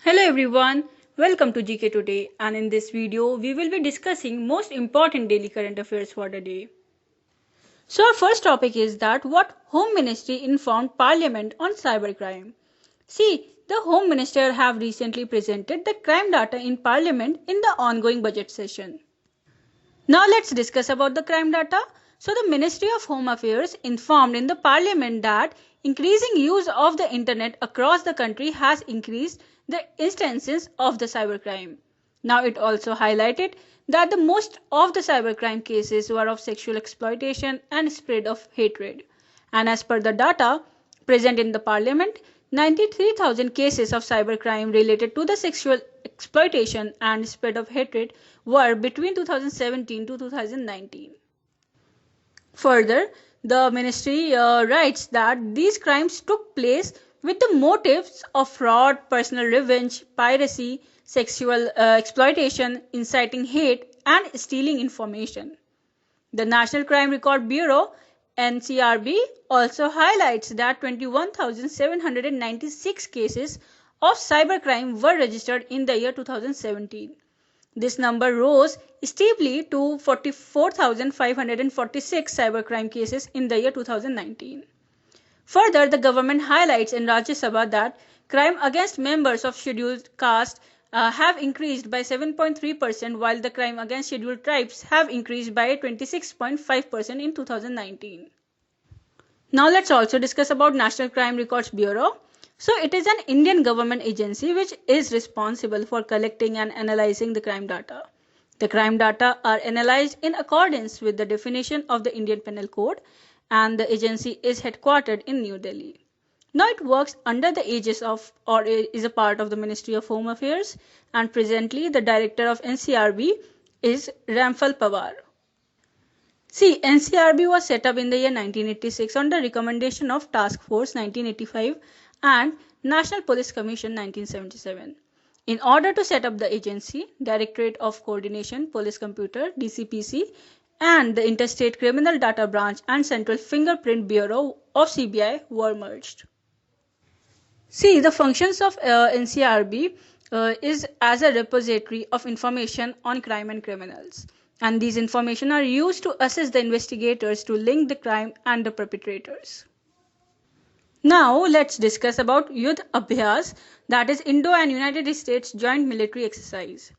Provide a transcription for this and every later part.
Hello everyone, welcome to GK Today, and in this video we will be discussing most important daily current affairs for the day. So our first topic is that what Home Ministry informed Parliament on cybercrime. See, the Home Minister have recently presented the crime data in Parliament in the ongoing budget session. Now let's discuss about the crime data. So the Ministry of Home Affairs informed in the Parliament that increasing use of the internet across the country has increased the instances of the cybercrime. Now it also highlighted that the most of the cybercrime cases were of sexual exploitation and spread of hatred. And as per the data present in the Parliament, 93,000 cases of cybercrime related to the sexual exploitation and spread of hatred were between 2017 to 2019. Further, the ministry writes that these crimes took place with the motives of fraud, personal revenge, piracy, sexual exploitation, inciting hate, and stealing information. The National Crime Record Bureau NCRB also highlights that 21,796 cases of cybercrime were registered in the year 2017. This number rose steeply to 44,546 cybercrime cases in the year 2019. Further, the government highlights in Rajya Sabha that crime against members of scheduled caste have increased by 7.3%, while the crime against scheduled tribes have increased by 26.5% in 2019. Now let's also discuss about National Crime Records Bureau. So it is an Indian government agency which is responsible for collecting and analyzing the crime data. The crime data are analyzed in accordance with the definition of the Indian Penal Code, and the agency is headquartered in New Delhi. Now it works under the aegis of or is a part of the Ministry of Home Affairs, and presently the director of NCRB is Ramphal Pawar. See, NCRB was set up in the year 1986 on the recommendation of Task Force 1985 and National Police Commission 1977. In order to set up the agency, Directorate of Coordination Police Computer (DCPC) and the Interstate Criminal Data Branch and Central Fingerprint Bureau of CBI were merged. See, the functions of NCRB is as a repository of information on crime and criminals. And these information are used to assist the investigators to link the crime and the perpetrators. Now let's discuss about Yudh Abhyas, that is Indo and United States Joint Military Exercise.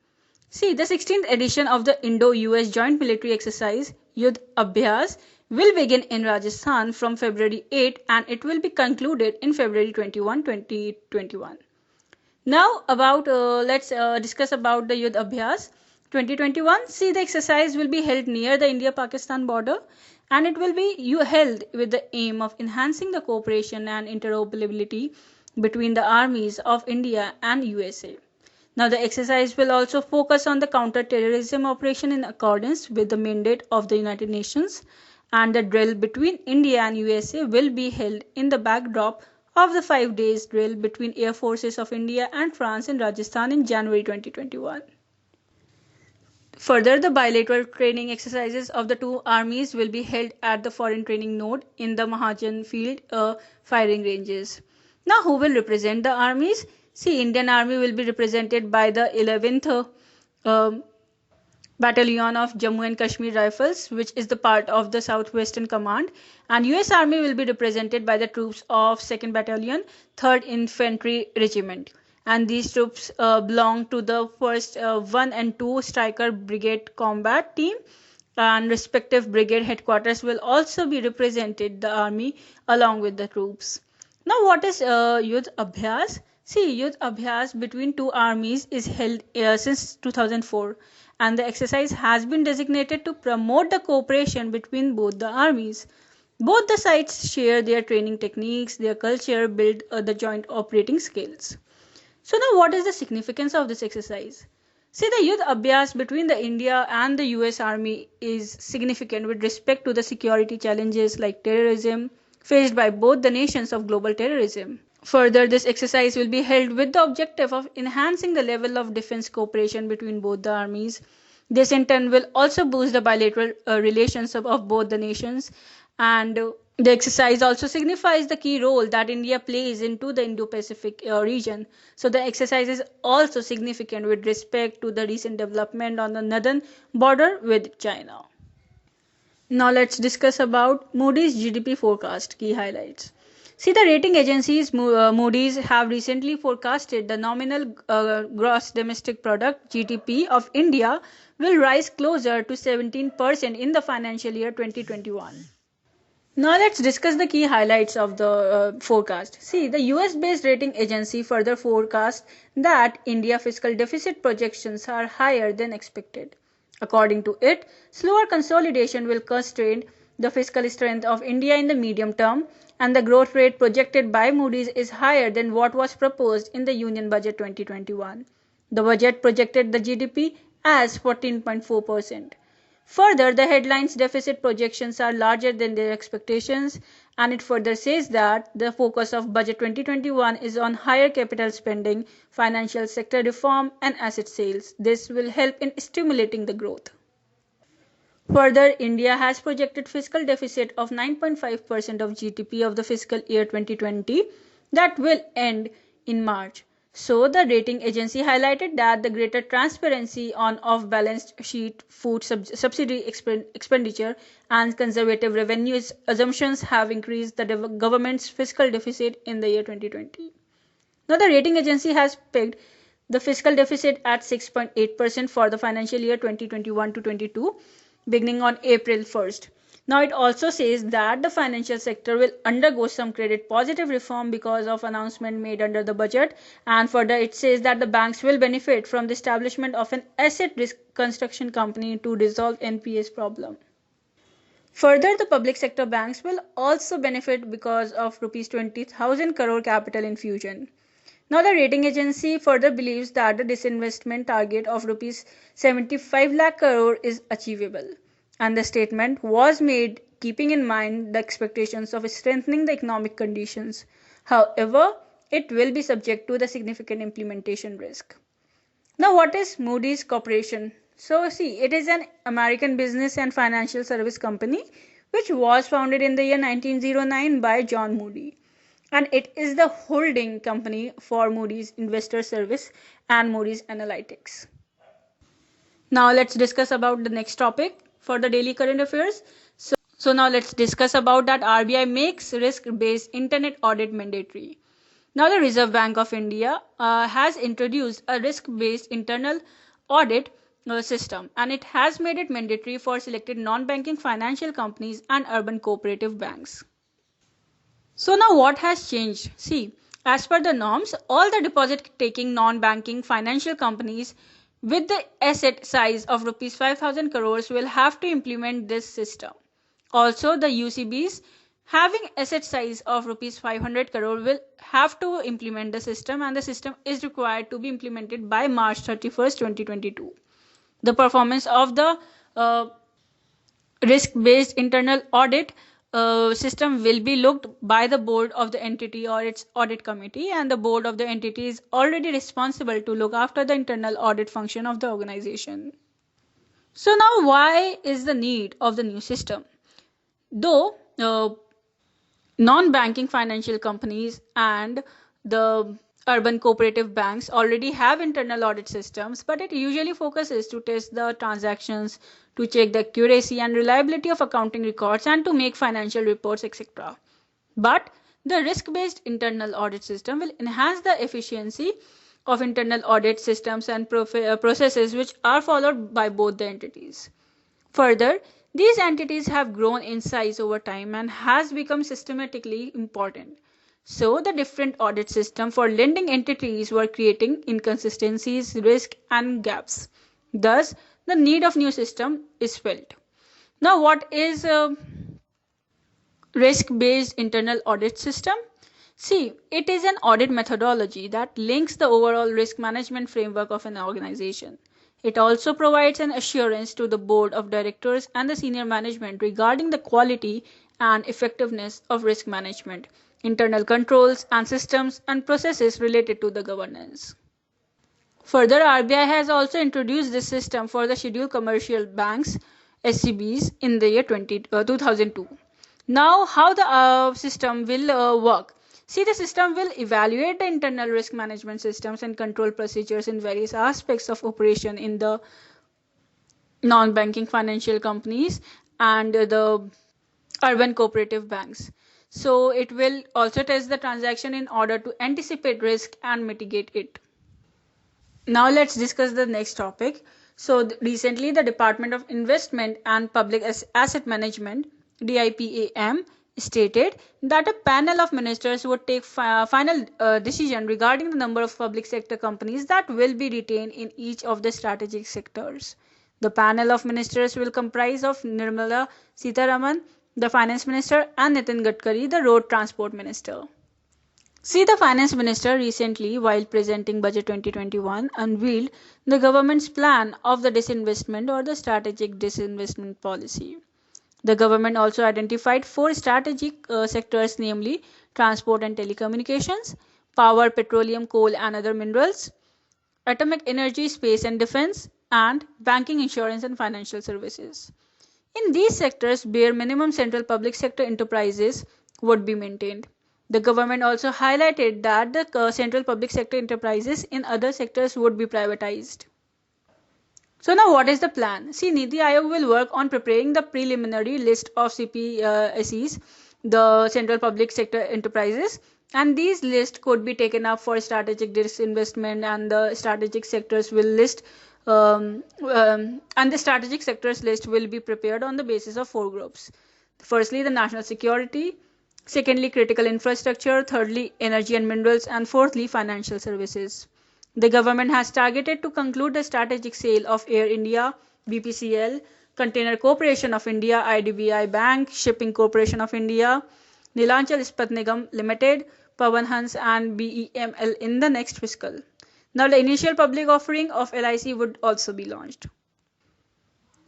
See, the 16th edition of the Indo-US Joint Military Exercise Yudh Abhyas will begin in Rajasthan from February 8 and it will be concluded in February 21, 2021. Now let's discuss about the Yudh Abhyas 2021. See, the exercise will be held near the India-Pakistan border and it will be held with the aim of enhancing the cooperation and interoperability between the armies of India and USA. Now the exercise will also focus on the counter-terrorism operation in accordance with the mandate of the United Nations, and the drill between India and USA will be held in the backdrop of the 5 days drill between Air Forces of India and France in Rajasthan in January 2021. Further, the bilateral training exercises of the two armies will be held at the foreign training node in the Mahajan field firing ranges. Now, who will represent the armies? See, Indian Army will be represented by the 11th Battalion of Jammu and Kashmir Rifles, which is the part of the Southwestern Command, and US Army will be represented by the troops of 2nd Battalion, 3rd Infantry Regiment. And these troops belong to the 1st 1 and 2 Striker Brigade Combat Team, and respective brigade headquarters will also be represented the army along with the troops. Now what is Yudh Abhyas? See, Yudh Abhyas between two armies is held since 2004, and the exercise has been designated to promote the cooperation between both the armies. Both the sides share their training techniques, their culture, build the joint operating skills. So now what is the significance of this exercise? See, the Yudh Abhyas between the India and the US Army is significant with respect to the security challenges like terrorism faced by both the nations of global terrorism. Further, this exercise will be held with the objective of enhancing the level of defense cooperation between both the armies. This in turn will also boost the bilateral relations of both the nations, and The exercise also signifies the key role that India plays into the Indo-Pacific region. So the exercise is also significant with respect to the recent development on the northern border with China. Now let's discuss about Moody's GDP forecast key highlights. See, the rating agencies Moody's have recently forecasted the nominal gross domestic product GDP of India will rise closer to 17% in the financial year 2021. Now let's discuss the key highlights of the forecast. See, the US based rating agency further forecast that India fiscal deficit projections are higher than expected. According to it, slower consolidation will constrain the fiscal strength of India in the medium term, and the growth rate projected by Moody's is higher than what was proposed in the Union Budget 2021. The budget projected the GDP as 14.4%. Further, the headline's deficit projections are larger than their expectations, and it further says that the focus of Budget 2021 is on higher capital spending, financial sector reform, and asset sales. This will help in stimulating the growth. Further, India has projected fiscal deficit of 9.5% of GDP of the fiscal year 2020 that will end in March. So, the rating agency highlighted that the greater transparency on off-balance sheet food subsidy expenditure and conservative revenue assumptions have increased the government's fiscal deficit in the year 2020. Now, the rating agency has pegged the fiscal deficit at 6.8% for the financial year 2021 to 22, beginning on April 1st. Now, it also says that the financial sector will undergo some credit positive reform because of announcement made under the budget, and further it says that the banks will benefit from the establishment of an asset risk construction company to resolve NPA's problem. Further, the public sector banks will also benefit because of rupees 20,000 crore capital infusion. Now, the rating agency further believes that the disinvestment target of rupees 75 lakh crore is achievable, and the statement was made keeping in mind the expectations of strengthening the economic conditions. However, it will be subject to the significant implementation risk. Now, what is Moody's Corporation? So, see, it is an American business and financial service company which was founded in the year 1909 by John Moody, and it is the holding company for Moody's Investor Service and Moody's Analytics. Now let's discuss about the next topic for the daily current affairs. So now let's discuss about that RBI makes risk-based internet audit mandatory. Now the Reserve Bank of India has introduced a risk-based internal audit system, and it has made it mandatory for selected non-banking financial companies and urban cooperative banks. So now what has changed? See, as per the norms, all the deposit-taking non-banking financial companies with the asset size of rupees 5,000 crores will have to implement this system. Also, the UCBs having asset size of rupees 500 crore will have to implement the system, and the system is required to be implemented by March 31st, 2022. The performance of the risk-based internal audit system will be looked by the board of the entity or its audit committee, and the board of the entity is already responsible to look after the internal audit function of the organization. So now why is the need of the new system? Though non-banking financial companies and the urban cooperative banks already have internal audit systems, but it usually focuses to test the transactions, to check the accuracy and reliability of accounting records, and to make financial reports, etc. But the risk-based internal audit system will enhance the efficiency of internal audit systems and processes which are followed by both the entities. Further, these entities have grown in size over time and has become systematically important. So the different audit system for lending entities were creating inconsistencies, risk and gaps. Thus, the need of new system is felt. Now, what is a risk-based internal audit system? See, it is an audit methodology that links the overall risk management framework of an organization. It also provides an assurance to the board of directors and the senior management regarding the quality and effectiveness of risk management, internal controls and systems and processes related to the governance. Further, RBI has also introduced this system for the scheduled commercial banks, SCBs, in the year 2002. Now, how the system will work. See, the system will evaluate the internal risk management systems and control procedures in various aspects of operation in the non-banking financial companies and the urban cooperative banks. So it will also test the transaction in order to anticipate risk and mitigate it. Now let's discuss the next topic. So recently the Department of Investment and Public Asset Management DIPAM stated that a panel of ministers would take final decision regarding the number of public sector companies that will be retained in each of the strategic sectors. The panel of ministers will comprise of Nirmala Sitharaman, the finance minister, and Nitin Gadkari, the road transport minister. See, the finance minister recently, while presenting budget 2021, unveiled the government's plan of the disinvestment or the strategic disinvestment policy. The government also identified four strategic sectors, namely transport and telecommunications, power, petroleum, coal, and other minerals, atomic energy, space and defense, and banking, insurance, and financial services. In these sectors, bare minimum central public sector enterprises would be maintained. The government also highlighted that the central public sector enterprises in other sectors would be privatized. So now what is the plan? See, Niti Aayog will work on preparing the preliminary list of CPSEs, the central public sector enterprises, and these lists could be taken up for strategic disinvestment, and the strategic sectors will list and the strategic sectors list will be prepared on the basis of four groups. Firstly, the national security, secondly, critical infrastructure, thirdly, energy and minerals, and fourthly, financial services. The government has targeted to conclude the strategic sale of Air India, BPCL, Container Corporation of India, IDBI Bank, Shipping Corporation of India, Neelachal Ispat Nigam Limited, Pawan Hans, and BEML in the next fiscal. Now, the initial public offering of LIC would also be launched.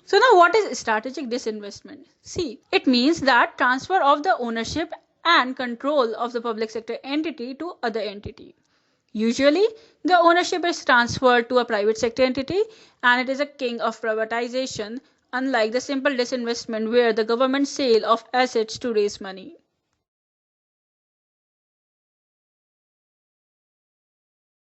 So now what is strategic disinvestment? See, it means that transfer of the ownership and control of the public sector entity to other entity. Usually, the ownership is transferred to a private sector entity and it is a king of privatization, unlike the simple disinvestment where the government sale of assets to raise money.